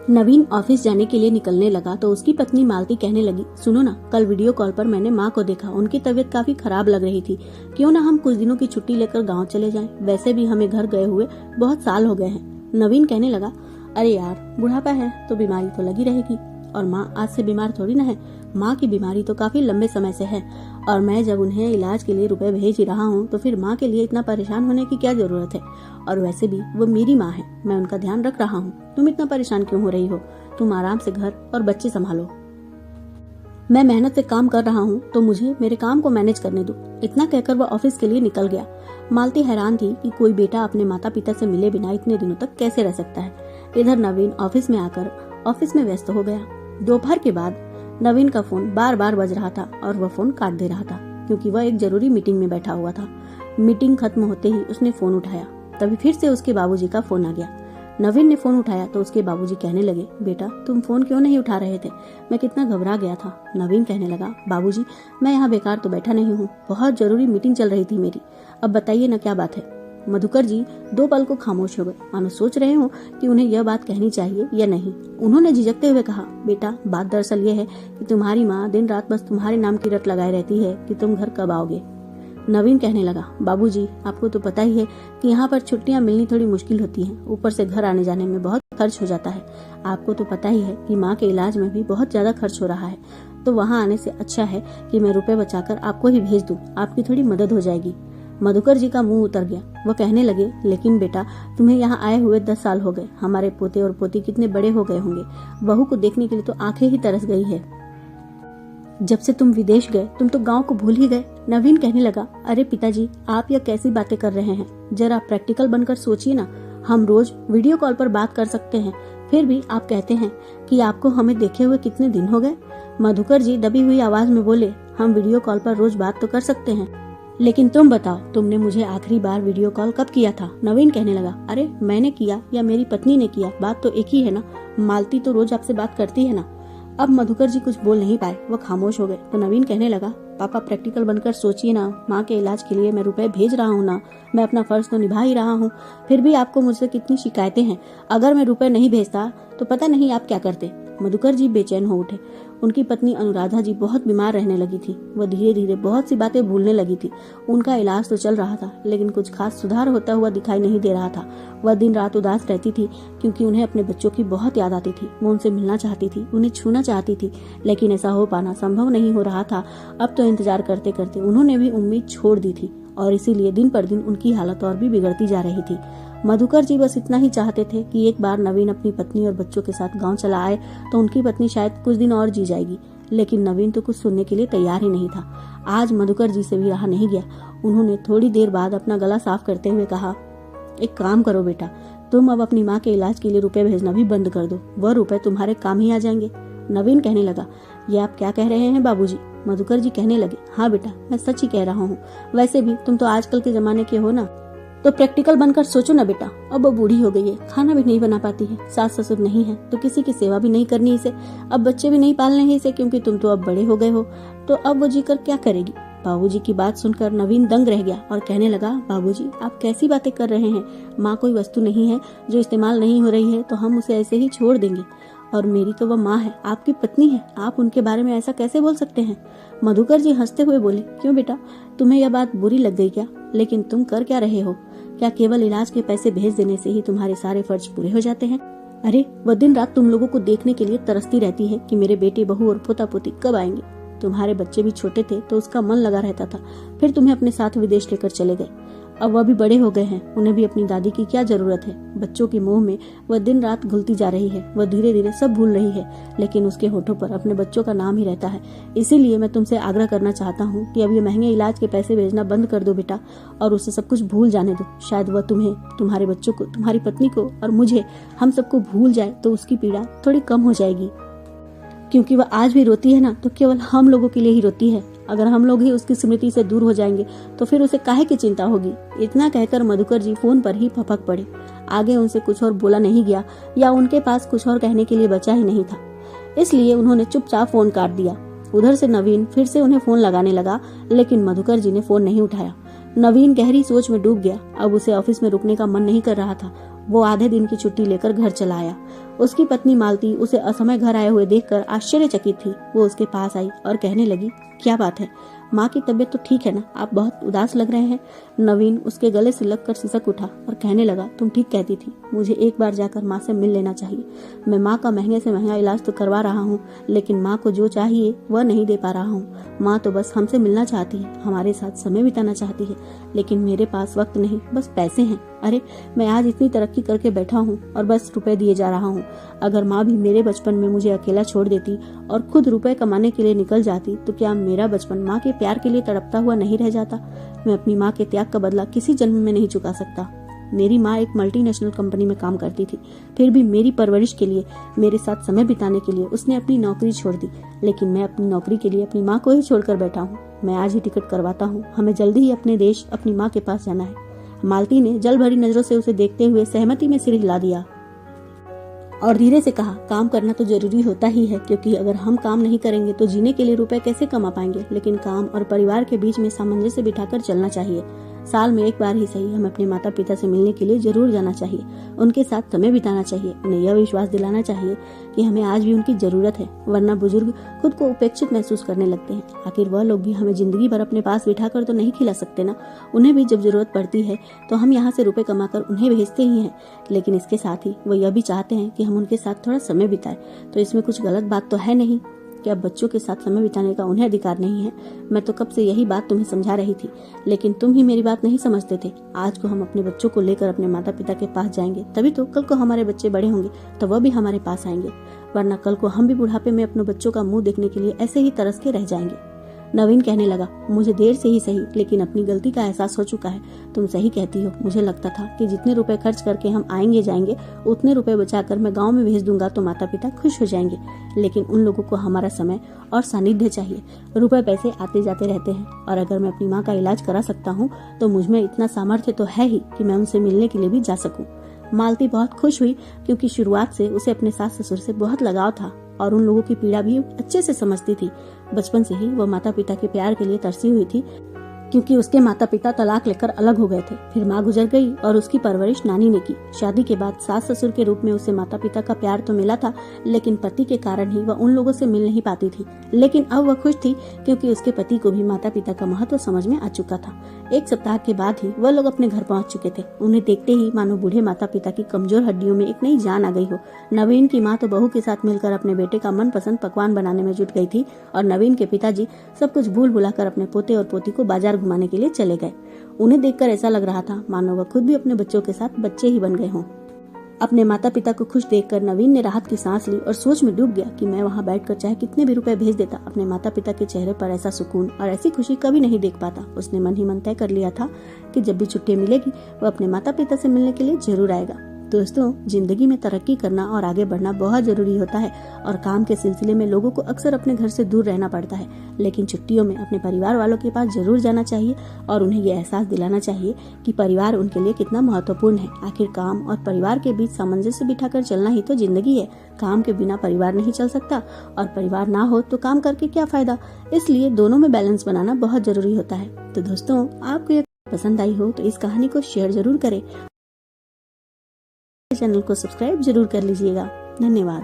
नवीन office जाने के लिए निकलने लगा तो उसकी पत्नी मालती कहने लगी, सुनो ना, कल वीडियो कॉल पर मैंने माँ को देखा, उनकी तबीयत काफी खराब लग रही थी। क्यों ना हम कुछ दिनों की छुट्टी लेकर गांव चले जाएं? वैसे भी हमें घर गए हुए बहुत साल हो गए हैं। नवीन कहने लगा, अरे यार, बुढ़ापा है तो बीमारी तो लगी रहेगी, और माँ आज से बीमार थोड़ी ना है। माँ की बीमारी तो काफी लंबे समय से है, और मैं जब उन्हें इलाज के लिए रुपए भेज ही रहा हूँ तो फिर माँ के लिए इतना परेशान होने की क्या जरूरत है। और वैसे भी वो मेरी माँ है, मैं उनका ध्यान रख रहा हूँ। तुम इतना परेशान क्यों हो रही हो? तुम आराम से घर और बच्चे संभालो। मैं मेहनत से काम कर रहा हूँ तो मुझे मेरे काम को मैनेज करने दो। इतना कहकर वह ऑफिस के लिए निकल गया। मालती हैरान थी कि कोई बेटा अपने माता पिता से मिले बिना इतने दिनों तक कैसे रह सकता है। इधर नवीन ऑफिस में आकर ऑफिस में व्यस्त हो गया। दोपहर के बाद नवीन का फोन बार बार बज रहा था और वह फोन काट दे रहा था क्योंकि वह एक जरूरी मीटिंग में बैठा हुआ था। मीटिंग खत्म होते ही उसने फोन उठाया, तभी फिर से उसके बाबूजी का फोन आ गया। नवीन ने फोन उठाया तो उसके बाबूजी कहने लगे, बेटा तुम फोन क्यों नहीं उठा रहे थे? मैं कितना घबरा गया था। नवीन कहने लगा, बाबूजी मैं यहाँ बेकार तो बैठा नहीं हूँ, बहुत जरूरी मीटिंग चल रही थी मेरी। अब बताइए ना क्या बात है। मधुकर जी 2 पल को खामोश हो गए, मानो सोच रहे हो कि उन्हें यह बात कहनी चाहिए या नहीं। उन्होंने झिझकते हुए कहा, बेटा बात दरअसल ये है कि तुम्हारी माँ दिन रात बस तुम्हारे नाम की रट लगाए रहती है कि तुम घर कब आओगे। नवीन कहने लगा, बाबूजी आपको तो पता ही है कि यहाँ पर छुट्टियाँ मिलनी थोड़ी मुश्किल होती हैं, ऊपर से घर आने जाने में बहुत खर्च हो जाता है। आपको तो पता ही है कि माँ के इलाज में भी बहुत ज्यादा खर्च हो रहा है, तो वहाँ आने से अच्छा है कि मैं रुपए बचाकर आपको ही भेज दूं, आपकी थोड़ी मदद हो जाएगी। मधुकर जी का मुंह उतर गया। वह कहने लगे, लेकिन बेटा तुम्हें यहाँ आए हुए 10 साल हो गए, हमारे पोते और पोती कितने बड़े हो गए होंगे, बहू को देखने के लिए तो आंखें ही तरस गई है। जब से तुम विदेश गए तुम तो गांव को भूल ही गए। नवीन कहने लगा, अरे पिताजी आप यह कैसी बातें कर रहे हैं, जरा प्रैक्टिकल बनकर सोचिए ना। हम रोज वीडियो कॉल पर बात कर सकते हैं, फिर भी आप कहते हैं कि आपको हमें देखे हुए कितने दिन हो गए। मधुकर जी दबी हुई आवाज में बोले, हम वीडियो कॉल पर रोज बात तो कर सकते हैं, लेकिन तुम बताओ तुमने मुझे आखिरी बार वीडियो कॉल कब किया था? नवीन कहने लगा, अरे मैंने किया या मेरी पत्नी ने किया, बात तो एक ही है ना। मालती तो रोज आपसे बात करती है ना। अब मधुकर जी कुछ बोल नहीं पाए, वह खामोश हो गए। तो नवीन कहने लगा, पापा प्रैक्टिकल बनकर सोचिए ना, माँ के इलाज के लिए मैं रुपए भेज रहा हूँ ना, मैं अपना फर्ज तो निभा ही रहा हूँ, फिर भी आपको मुझसे कितनी शिकायतें हैं। अगर मैं रुपए नहीं भेजता तो पता नहीं आप क्या करते। मधुकर जी बेचैन हो उठे। उनकी पत्नी अनुराधा जी बहुत बीमार रहने लगी थी। वह धीरे धीरे बहुत सी बातें भूलने लगी थी। उनका इलाज तो चल रहा था, लेकिन कुछ खास सुधार होता हुआ दिखाई नहीं दे रहा था। वह दिन रात उदास रहती थी क्योंकि उन्हें अपने बच्चों की बहुत याद आती थी। वो उनसे मिलना चाहती थी, उन्हें छूना चाहती थी, लेकिन ऐसा हो पाना संभव नहीं हो रहा था। अब तो इंतजार करते करते उन्होंने भी उम्मीद छोड़ दी थी, और इसीलिए दिन पर दिन उनकी हालत और भी बिगड़ती जा रही थी। मधुकर जी बस इतना ही चाहते थे कि एक बार नवीन अपनी पत्नी और बच्चों के साथ गांव चला आए तो उनकी पत्नी शायद कुछ दिन और जी जाएगी, लेकिन नवीन तो कुछ सुनने के लिए तैयार ही नहीं था। आज मधुकर जी से भी रहा नहीं गया। उन्होंने थोड़ी देर बाद अपना गला साफ करते हुए कहा, एक काम करो बेटा, तुम अब अपनी माँ के इलाज के लिए रुपए भेजना भी बंद कर दो, वह रुपए तुम्हारे काम ही आ जाएंगे। नवीन कहने लगा, ये आप क्या कह रहे हैं बाबूजी? मधुकर जी कहने लगे, हाँ बेटा मैं सच ही कह रहा हूँ, वैसे भी तुम तो आजकल के जमाने के हो ना, तो प्रैक्टिकल बनकर सोचो ना बेटा। अब वो बूढ़ी हो गई है, खाना भी नहीं बना पाती है, सास ससुर नहीं है तो किसी की सेवा भी नहीं करनी इसे, अब बच्चे भी नहीं पालने हैं इसे क्योंकि तुम तो अब बड़े हो गए हो, तो अब वो जीकर क्या करेगी? बाबूजी की बात सुनकर नवीन दंग रह गया और कहने लगा, बाबूजी आप कैसी बातें कर रहे हैं? माँ कोई वस्तु नहीं है जो इस्तेमाल नहीं हो रही है तो हम उसे ऐसे ही छोड़ देंगे, और मेरी तो वह माँ है, आपकी पत्नी है, आप उनके बारे में ऐसा कैसे बोल सकते हैं? मधुकर जी हंसते हुए बोले, क्यों बेटा तुम्हें यह बात बुरी लग गई क्या? लेकिन तुम कर क्या रहे हो? क्या केवल इलाज के पैसे भेज देने से ही तुम्हारे सारे फर्ज पूरे हो जाते हैं? अरे वह दिन रात तुम लोगों को देखने के लिए तरसती रहती है कि मेरे बेटे बहू और पोता पोती कब आएंगे। तुम्हारे बच्चे भी छोटे थे तो उसका मन लगा रहता था, फिर तुम्हें अपने साथ विदेश लेकर चले गए। अब वह भी बड़े हो गए हैं, उन्हें भी अपनी दादी की क्या जरूरत है? बच्चों के मोह में वह दिन रात घुलती जा रही है, वह धीरे धीरे सब भूल रही है, लेकिन उसके होठों पर अपने बच्चों का नाम ही रहता है। इसीलिए मैं तुमसे आग्रह करना चाहता हूँ कि अब ये महंगे इलाज के पैसे भेजना बंद कर दो बेटा, और उसे सब कुछ भूल जाने दो। शायद वह तुम्हें, तुम्हारे बच्चों को, तुम्हारी पत्नी को और मुझे, हम सबको भूल जाए तो उसकी पीड़ा थोड़ी कम हो जाएगी। क्योंकि वह आज भी रोती है ना, तो केवल हम लोगों के लिए ही रोती है। अगर हम लोग ही उसकी स्मृति से दूर हो जाएंगे तो फिर उसे काहे की चिंता होगी। इतना कहकर मधुकर जी फोन पर ही फपक पड़े। आगे उनसे कुछ और बोला नहीं गया, या उनके पास कुछ और कहने के लिए बचा ही नहीं था, इसलिए उन्होंने चुपचाप फोन काट दिया। उधर से नवीन फिर से उन्हें फोन लगाने लगा, लेकिन मधुकर जी ने फोन नहीं उठाया। नवीन गहरी सोच में डूब गया। अब उसे ऑफिस में रुकने का मन नहीं कर रहा था। वो आधे दिन की छुट्टी लेकर घर चला आया। उसकी पत्नी मालती उसे असमय घर आए हुए देखकर आश्चर्यचकित थी। वो उसके पास आई और कहने लगी, क्या बात है, माँ की तबीयत तो ठीक है ना? आप बहुत उदास लग रहे हैं। नवीन उसके गले से लगकर सिसक उठा और कहने लगा, तुम ठीक कहती थी, मुझे एक बार जाकर माँ से मिल लेना चाहिए। मैं माँ का महंगे से महंगा इलाज तो करवा रहा हूँ, लेकिन माँ को जो चाहिए वह नहीं दे पा रहा हूँ। माँ तो बस हमसे मिलना चाहती है, हमारे साथ समय बिताना चाहती है, लेकिन मेरे पास वक्त नहीं, बस पैसे हैं। अरे मैं आज इतनी तरक्की करके बैठा हूँ और बस रुपए दिए जा रहा हूँ। अगर माँ भी मेरे बचपन में मुझे अकेला छोड़ देती और खुद रुपए कमाने के लिए निकल जाती तो क्या मेरा बचपन माँ के प्यार के लिए तड़पता हुआ नहीं रह जाता? मैं अपनी माँ के त्याग का बदला किसी जन्म में नहीं चुका सकता। मेरी माँ एक मल्टीनेशनल कंपनी में काम करती थी, फिर भी मेरी परवरिश के लिए, मेरे साथ समय बिताने के लिए उसने अपनी नौकरी छोड़ दी, लेकिन मैं अपनी नौकरी के लिए अपनी माँ को ही छोड़कर बैठा हूँ। मैं आज ही टिकट करवाता हूँ, हमें जल्दी ही अपने देश अपनी माँ के पास जाना है। मालती ने जल भरी नजरों से उसे देखते हुए सहमति में सिर हिला दिया और धीरे से कहा, काम करना तो जरूरी होता ही है, क्योंकि अगर हम काम नहीं करेंगे तो जीने के लिए रुपए कैसे कमा पाएंगे। लेकिन काम और परिवार के बीच में सामंजस्य बिठाकर चलना चाहिए। साल में एक बार ही सही हमें अपने माता पिता से मिलने के लिए जरूर जाना चाहिए, उनके साथ समय बिताना चाहिए, उन्हें यह विश्वास दिलाना चाहिए कि हमें आज भी उनकी जरूरत है, वरना बुजुर्ग खुद को उपेक्षित महसूस करने लगते हैं। आखिर वह लोग भी हमें जिंदगी भर अपने पास बिठाकर तो नहीं खिला सकते ना। उन्हें भी जब जरूरत पड़ती है तो हम यहाँ से रुपए कमाकर उन्हें भेजते ही हैं, लेकिन इसके साथ ही वो यह भी चाहते हैं कि हम उनके साथ थोड़ा समय बिताएं। तो इसमें कुछ गलत बात तो है नहीं। क्या बच्चों के साथ समय बिताने का उन्हें अधिकार नहीं है? मैं तो कब से यही बात तुम्हें समझा रही थी, लेकिन तुम ही मेरी बात नहीं समझते थे। आज को हम अपने बच्चों को लेकर अपने माता पिता के पास जाएंगे, तभी तो कल को हमारे बच्चे बड़े होंगे तो वह भी हमारे पास आएंगे, वरना कल को हम भी बुढ़ापे में अपने बच्चों का मुंह देखने के लिए ऐसे ही तरस के रह जाएंगे। नवीन कहने लगा, मुझे देर से ही सही लेकिन अपनी गलती का एहसास हो चुका है। तुम सही कहती हो, मुझे लगता था कि जितने रुपए खर्च करके हम आएंगे जाएंगे उतने रुपए बचाकर मैं गांव में भेज दूंगा तो माता पिता खुश हो जाएंगे, लेकिन उन लोगों को हमारा समय और सानिध्य चाहिए। रुपए पैसे आते जाते रहते हैं, और अगर मैं अपनी माँ का इलाज करा सकता हूँ तो मुझमें इतना सामर्थ्य तो है ही कि मैं उनसे मिलने के लिए भी जा सकूं। मालती बहुत खुश हुई, क्योंकि शुरुआत से उसे अपने सास ससुर से बहुत लगाव था और उन लोगों की पीड़ा भी अच्छे से समझती थी। बचपन से ही वह माता पिता के प्यार के लिए तरसी हुई थी, क्योंकि उसके माता पिता तलाक लेकर अलग हो गए थे। फिर माँ गुजर गई और उसकी परवरिश नानी ने की। शादी के बाद सास ससुर के रूप में उसे माता पिता का प्यार तो मिला था, लेकिन पति के कारण ही वह उन लोगों से मिल नहीं पाती थी। लेकिन अब वह खुश थी, क्योंकि उसके पति को भी माता पिता का महत्व समझ में आ चुका था। एक सप्ताह के बाद ही वह लोग अपने घर पहुंच चुके थे। उन्हें देखते ही मानो बूढ़े माता पिता की कमजोर हड्डियों में एक नई जान आ गई हो। नवीन की माँ तो बहू के साथ मिलकर अपने बेटे का मनपसंद पकवान बनाने में जुट गई थी, और नवीन के पिताजी सब कुछ भूल भुलाकर अपने पोते और पोती को बाजार घुमाने के लिए चले गए। उन्हें देखकर ऐसा लग रहा था मानो वह खुद भी अपने बच्चों के साथ बच्चे ही बन गए हों। अपने माता पिता को खुश देखकर नवीन ने राहत की सांस ली और सोच में डूब गया कि मैं वहां बैठकर चाहे कितने भी रुपए भेज देता, अपने माता पिता के चेहरे पर ऐसा सुकून और ऐसी खुशी कभी नहीं देख पाता। उसने मन ही मन तय कर लिया था कि जब भी छुट्टी मिलेगी वह अपने माता पिता से मिलने के लिए जरूर आएगा। दोस्तों, जिंदगी में तरक्की करना और आगे बढ़ना बहुत जरूरी होता है, और काम के सिलसिले में लोगों को अक्सर अपने घर से दूर रहना पड़ता है, लेकिन छुट्टियों में अपने परिवार वालों के पास जरूर जाना चाहिए और उन्हें ये एहसास दिलाना चाहिए कि परिवार उनके लिए कितना महत्वपूर्ण है। आखिर काम और परिवार के बीच सामंजस्य बिठाकर चलना ही तो जिंदगी है। काम के बिना परिवार नहीं चल सकता, और परिवार ना हो तो काम करके क्या फायदा। इसलिए दोनों में बैलेंस बनाना बहुत जरूरी होता है। तो दोस्तों, आपको ये पसंद आई हो तो इस कहानी को शेयर जरूर करें, चैनल को सब्सक्राइब जरूर कर लीजिएगा। धन्यवाद।